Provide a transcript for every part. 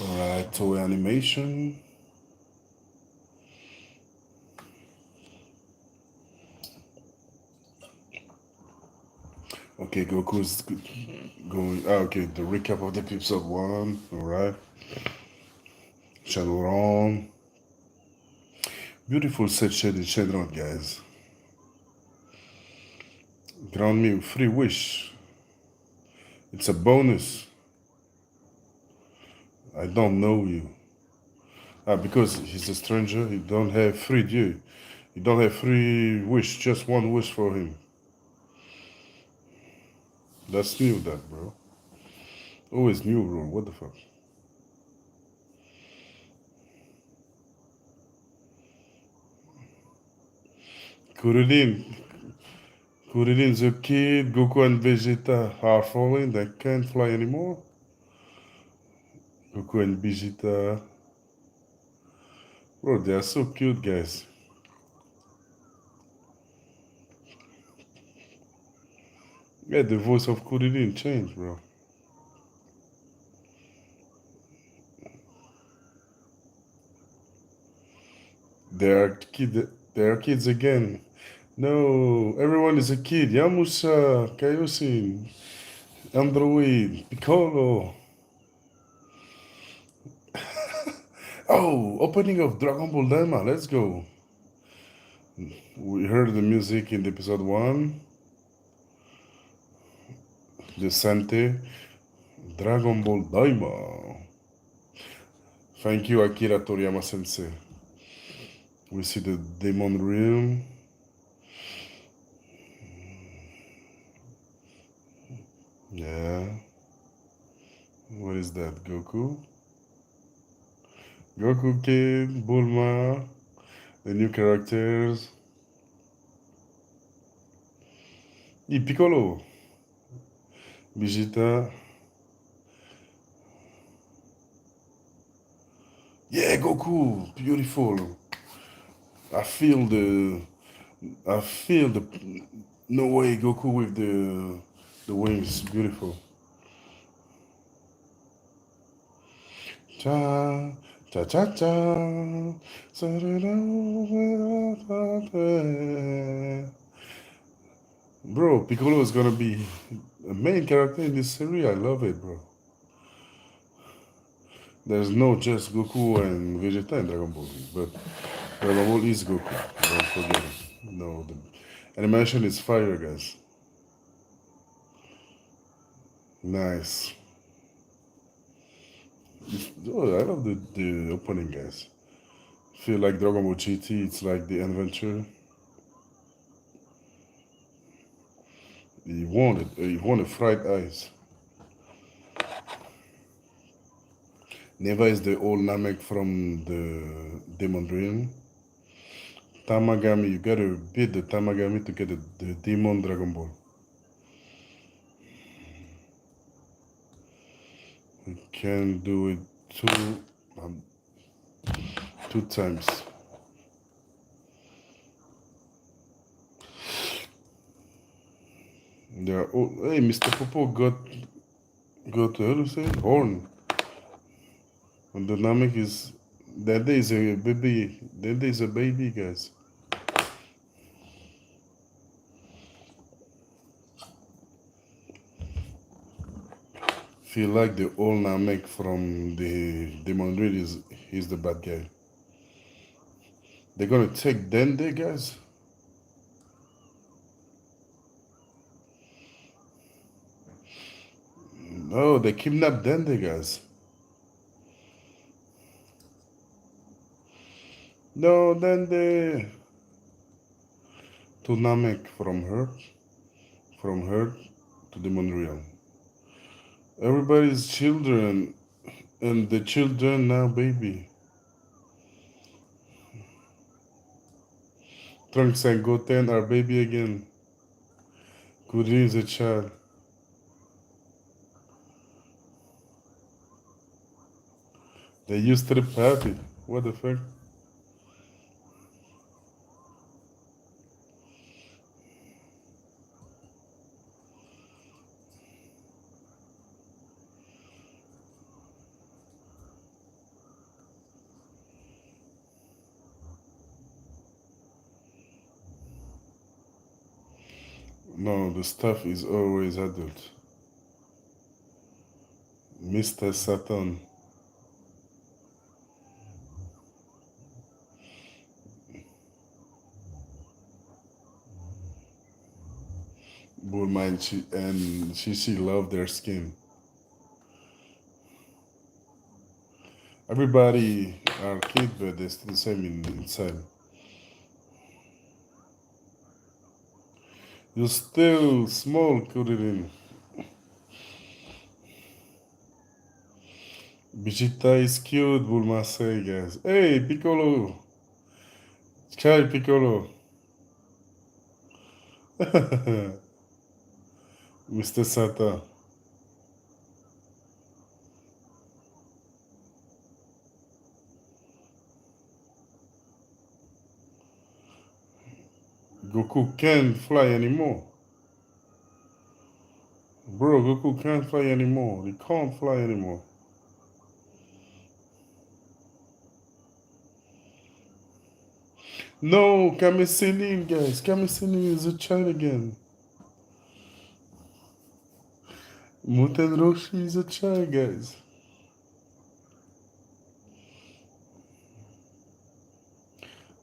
Alright, toy animation. Okay, Goku's going. Okay, the recap of the episode one. Alright, Shenron. Beautiful set shaded Shenron, guys. Grant me free wish. It's a bonus. I don't know you. Because he's a stranger, he don't have free due. He don't have free wish, just one wish for him. That's new, that, bro. Always new rule. What the fuck? Kuririn. Kuririn's a kid. Goku and Vegeta are falling. They can't fly anymore. Goku and Vegeta. Bro, they are so cute, guys. Yeah, the voice of Kuririn changed, bro. They are kid. They are kids again. No, everyone is a kid. Yamusa, Kaioshin, Android, Piccolo. Oh, opening of Dragon Ball Daima. Let's go. We heard the music in episode one. The Sante. Dragon Ball Daima. Thank you, Akira Toriyama Sensei. We see the Demon Realm. Yeah. What is that? Goku? Goku Kid, Bulma, the new characters. Piccolo, Vegeta. Yeah, Goku, beautiful. I feel the, I feel the, no way, Goku with the wings, beautiful. Cha, cha cha cha. Bro, Piccolo is gonna be a main character in this series. I love it, bro. There's no just Goku and Vegeta in Dragon Ball, but Dragon Ball is Goku. Don't forget it. No, the animation is fire, guys. Nice. Oh, I love the opening, guys. Feel like Dragon Ball GT. It's like the adventure. He wanted. He wanted fried eyes. Neva is the old Namek from the Demon Dream. Tamagami, you gotta beat the Tamagami to get the Demon Dragon Ball. You can do it um, two times. Yeah. Oh, hey, Mr. Popo got how to say horn. And the Namek is that day is a baby. That day is a baby, guys. Feel like the old Namek from the Demon Reed is he's the bad guy. They're gonna take Dende, guys. No, they kidnapped Dende, guys. No, Dende to Namek from her to Demon Realm. Everybody's children, and the children now baby. Trunks and Goten are baby again. Kuririn is a child. They used to the happy. What the fuck? No, the staff is always adult. Mr. Satan. Bullman, she love their skin. Everybody are kids, but they're still the same inside. You're still small, Kuririn. Vegeta is cute, Bulma say, guys. Hey, Piccolo. Chai Piccolo. Mr. Sata. Goku can't fly anymore. Bro, Goku can't fly anymore. He can't fly anymore. No, Kame Sennin, guys. Kame Sennin is a child again. Muten Roshi is a child, guys.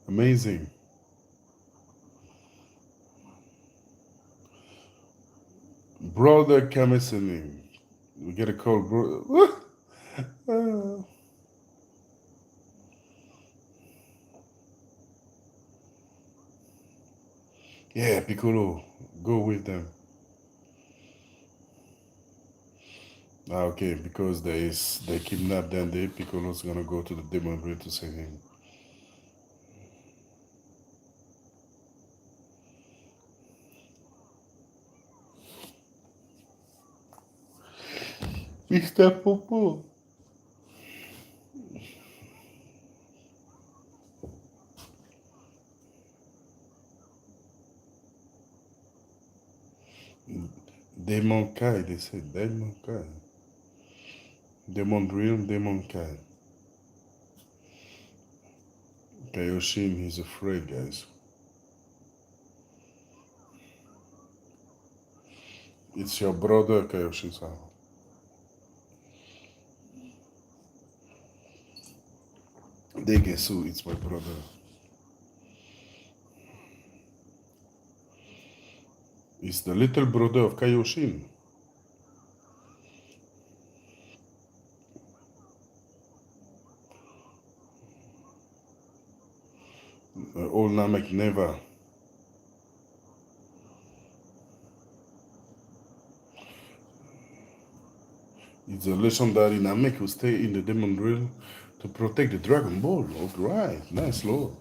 Amazing. Brother Kame Sennin. We gotta call brother. Yeah, Piccolo. Go with them. Okay, because they kidnapped them, Piccolo's gonna go to the demon realm to save him. Mr. Popo. Demon Kai, they said Demon Kai. Demon realm, Demon Kai. Kaioshin, he's afraid, guys. It's your brother, Kaioshin-san. Degesu, it's my brother. It's the little brother of Kaioshin. Old Namek never. It's a legendary Namek who stay in the demon realm to protect the Dragon Ball. Alright, nice lord.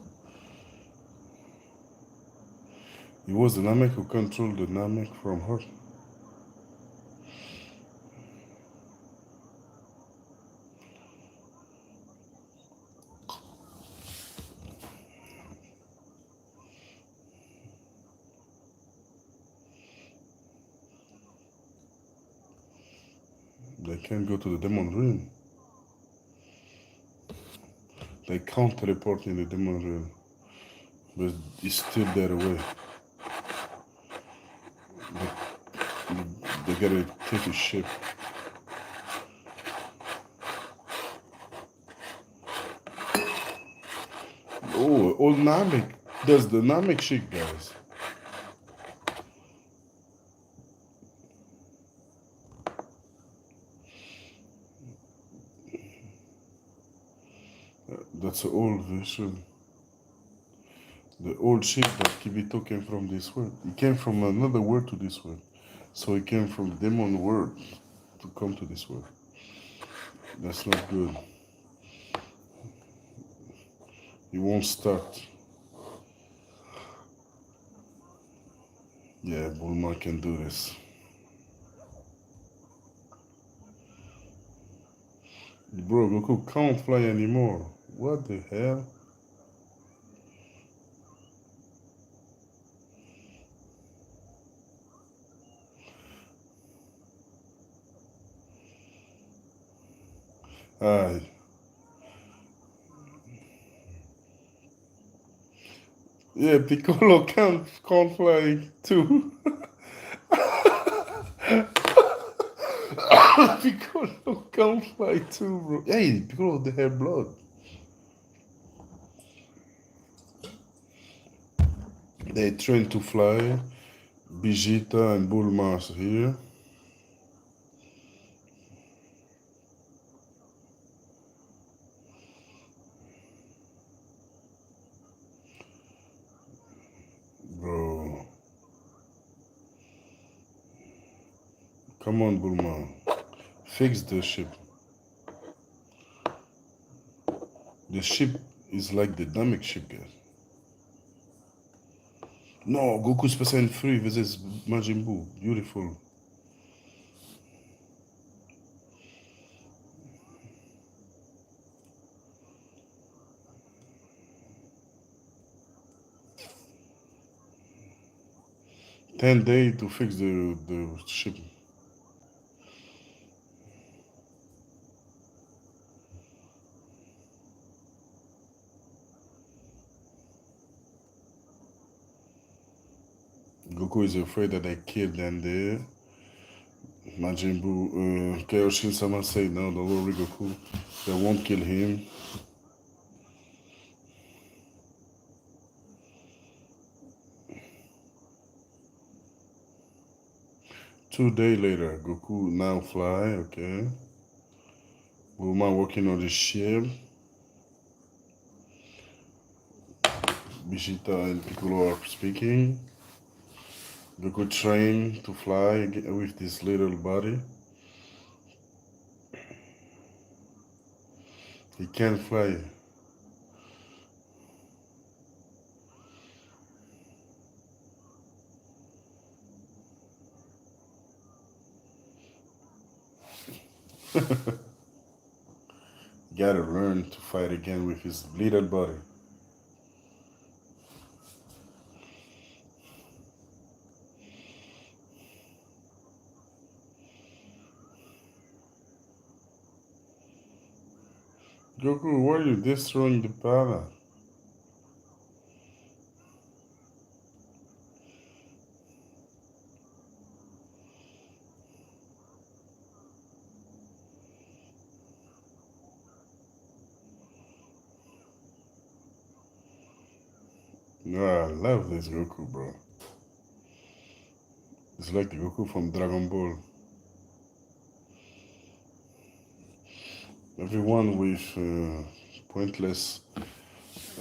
He was the Namek who controlled the Namek from her. They can't go to the demon realm. They can't teleport in the demon realm. But it's still there away. They gotta take a ship. Oh, old Namek does the Namek shit, guys. That's an old version. The old ship that Kibito came from this world. He came from another world to this world. So he came from demon world to come to this world. That's not good. He won't start. Yeah, Bulma can do this. Bro, Goku can't fly anymore. What the hell? Ah, yeah, Piccolo can't fly too. Piccolo can fly too, bro. Hey, Piccolo, they have blood. They train to fly. Vegeta and Bulma's here. Bro. Come on, Bulma. Fix the ship. The ship is like the dynamic ship, guys. No, Goku Special 3 versus Majin Buu. Beautiful. $10 to fix the ship. Goku is afraid that I killed them there. Majin Buu, Kaioshin-sama said, no, don't worry, Goku. They won't kill him. $2 later, Goku now fly, okay. Bulma working on the ship. Vegeta and Piccolo are speaking. Goku train to fly with this little body. He can't fly. Gotta learn to fight again with his little body. Goku, why are you destroying the palace? No, I love this Goku, bro. It's like the Goku from Dragon Ball. Everyone with pointless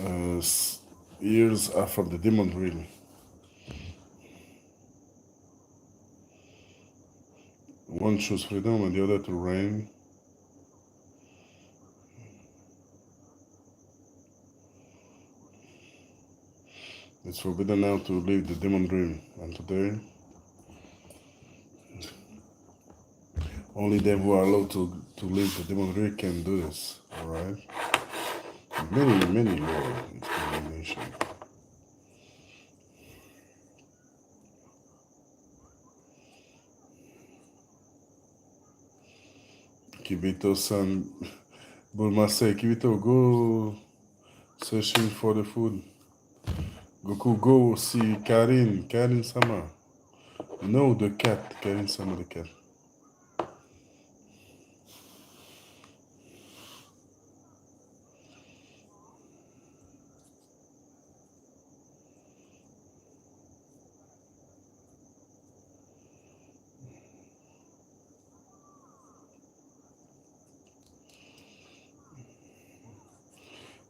uh, ears are from the demon realm. One choose freedom and the other to reign. It's forbidden now to leave the demon realm, and today only them who are allowed to leave the demon realm can do this. Alright? Many law explanation. Kibito-san, Bulma say, Kibito, go searching for the food. Goku, go see Karin-sama. No, the cat, Karin-sama, the cat.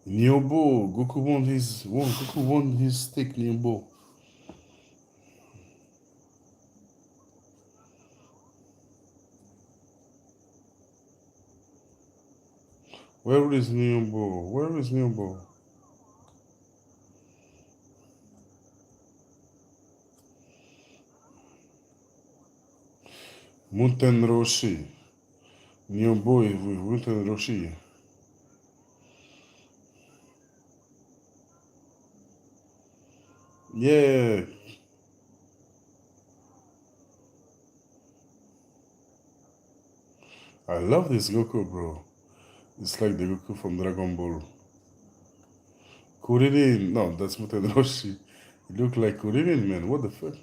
Nyobo, Goku won his stick, Nyobo. Where is Nyobo? Where is Nyobo? Muten Roshi. Nyobo is with Muten Roshi. Yeah. I love this Goku, bro. It's like the Goku from Dragon Ball. Kuririn. No, that's Muten Roshi. He look like Kuririn, man. What the fuck?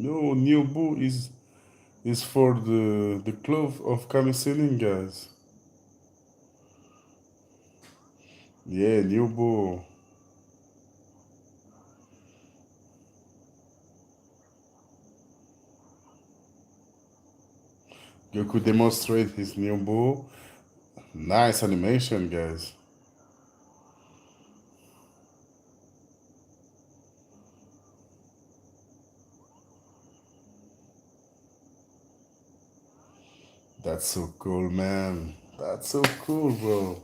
No, Nyobu is for the clove of Kamisenin, guys. Yeah, Nyobu. Goku demonstrate his Nyobu. Nice animation, guys. That's so cool, man. That's so cool, bro.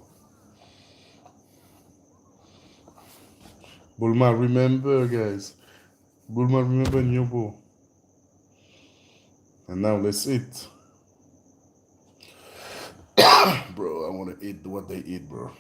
Bulma, remember, guys. Bulma, remember Nyobu. And now let's eat. Bro, I want to eat what they eat, bro.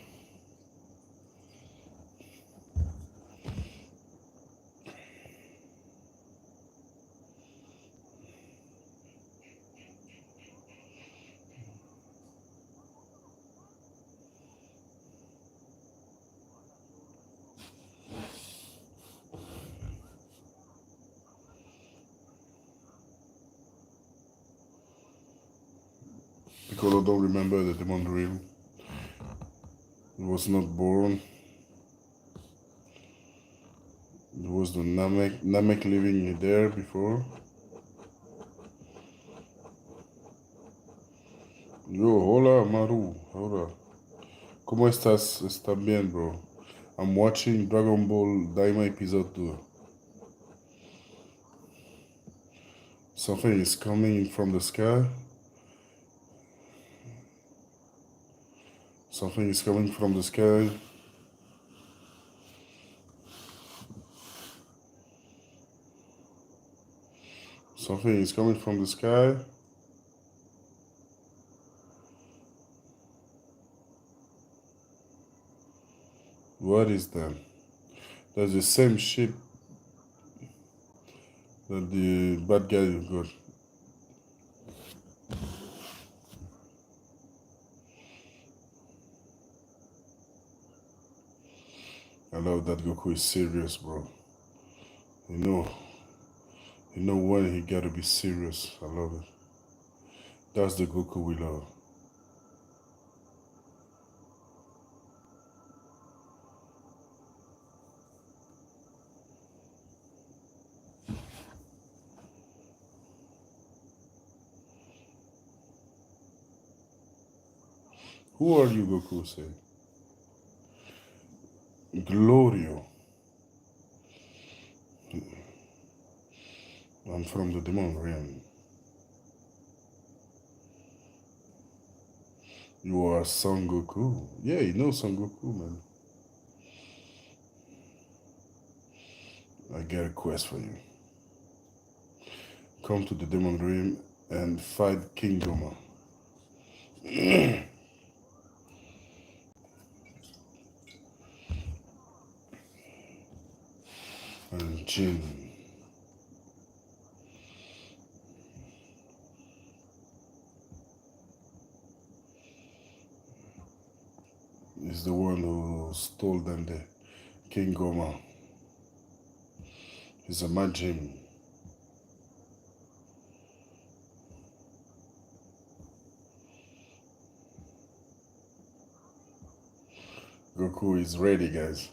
Piccolo don't remember the demon dream. He was not born. There was the Namek living there before. Yo, hola, Maru. Hola. ¿Cómo estás? Está bien, bro. I'm watching Dragon Ball Daima episode 2. Something is coming from the sky. Something is coming from the sky. Something is coming from the sky. What is that? That's the same ship that the bad guy got. I love that Goku is serious, bro. You know when he gotta be serious. I love it. That's the Goku we love. Who are you, Goku? Say. Glorio. I'm from the demon realm. You are Son Goku. Yeah, you know Son Goku, man. I got a quest for you. Come to the demon realm and fight King Doma. And Jin. Is the one who stole them the King Goma. He's a Majin. Goku is ready, guys.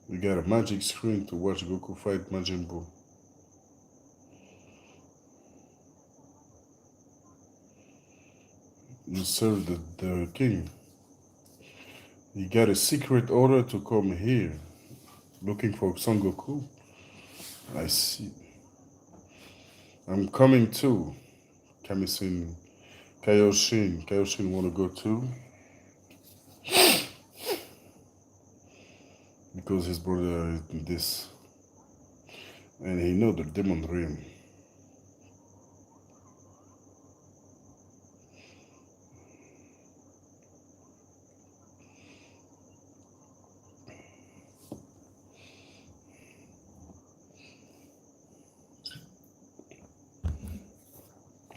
We got a magic screen to watch Goku fight Majin Buu. You serve the king. You got a secret order to come here. Looking for Son Goku? I see. I'm coming too. Kamishin, Kaioshin. Kaioshin wanna go too? Because his brother is this. And he know the demon realm.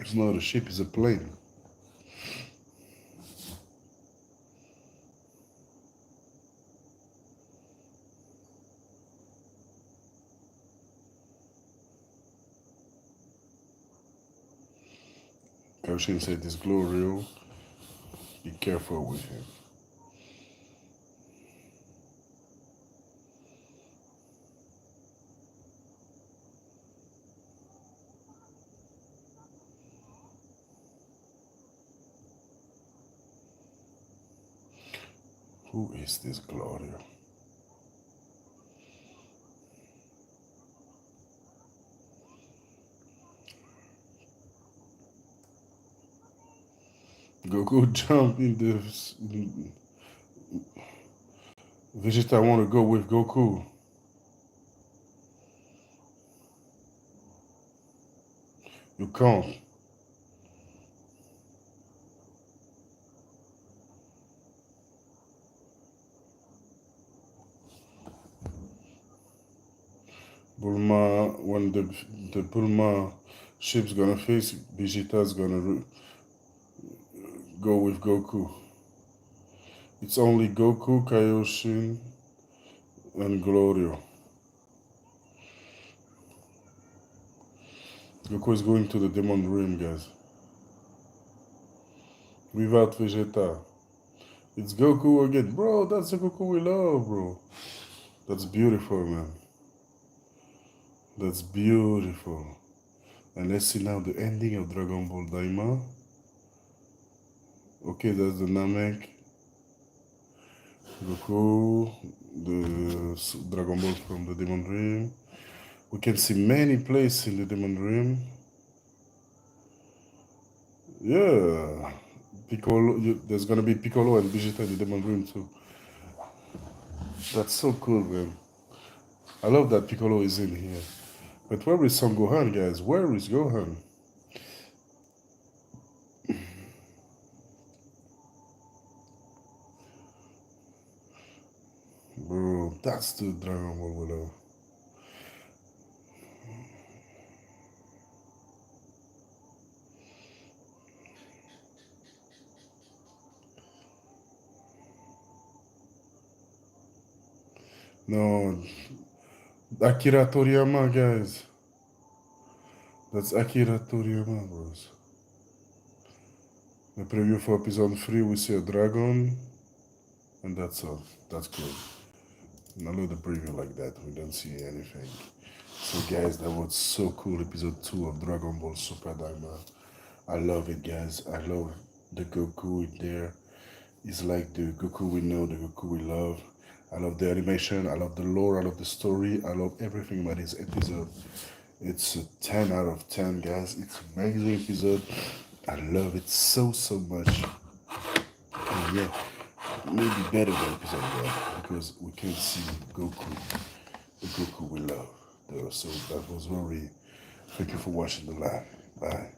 It's not a ship, it's a plane. Kaioshin said this Glorio, be careful with him. Who is this Glorio? Goku jump in the Vegeta want to go with Goku. You can't. Bulma, when the Bulma ship's gonna face, Vegeta's gonna go with Goku. It's only Goku, Kaioshin, and Glorio. Goku is going to the Demon Realm, guys. Without Vegeta. It's Goku again. Bro, that's the Goku we love, bro. That's beautiful, man. That's beautiful. And let's see now the ending of Dragon Ball Daima. Okay, that's the Namek. Goku, the Dragon Ball from the Demon Realm. We can see many places in the Demon Realm. Yeah. Piccolo, there's gonna be Piccolo and Vegeta in the Demon Realm too. That's so cool, man. I love that Piccolo is in here. But where is Son Gohan, guys? Where is Gohan? Bro, that's the Dragon Ball we love. No, Akira Toriyama, guys. That's Akira Toriyama, bros. The preview for episode 3, we see a dragon, and that's all. That's cool. I love the preview like that. We don't see anything. So, guys, that was so cool. Episode 2 of Dragon Ball Super Daima. I love it, guys. I love the Goku in there. It's like the Goku we know, the Goku we love. I love the animation. I love the lore. I love the story. I love everything about this episode. It's a 10 out of 10, guys. It's an amazing episode. I love it so much. And yeah, maybe better than episode 1 because we can see Goku, the Goku we love. So that was Raurii. Thank you for watching the live. Bye.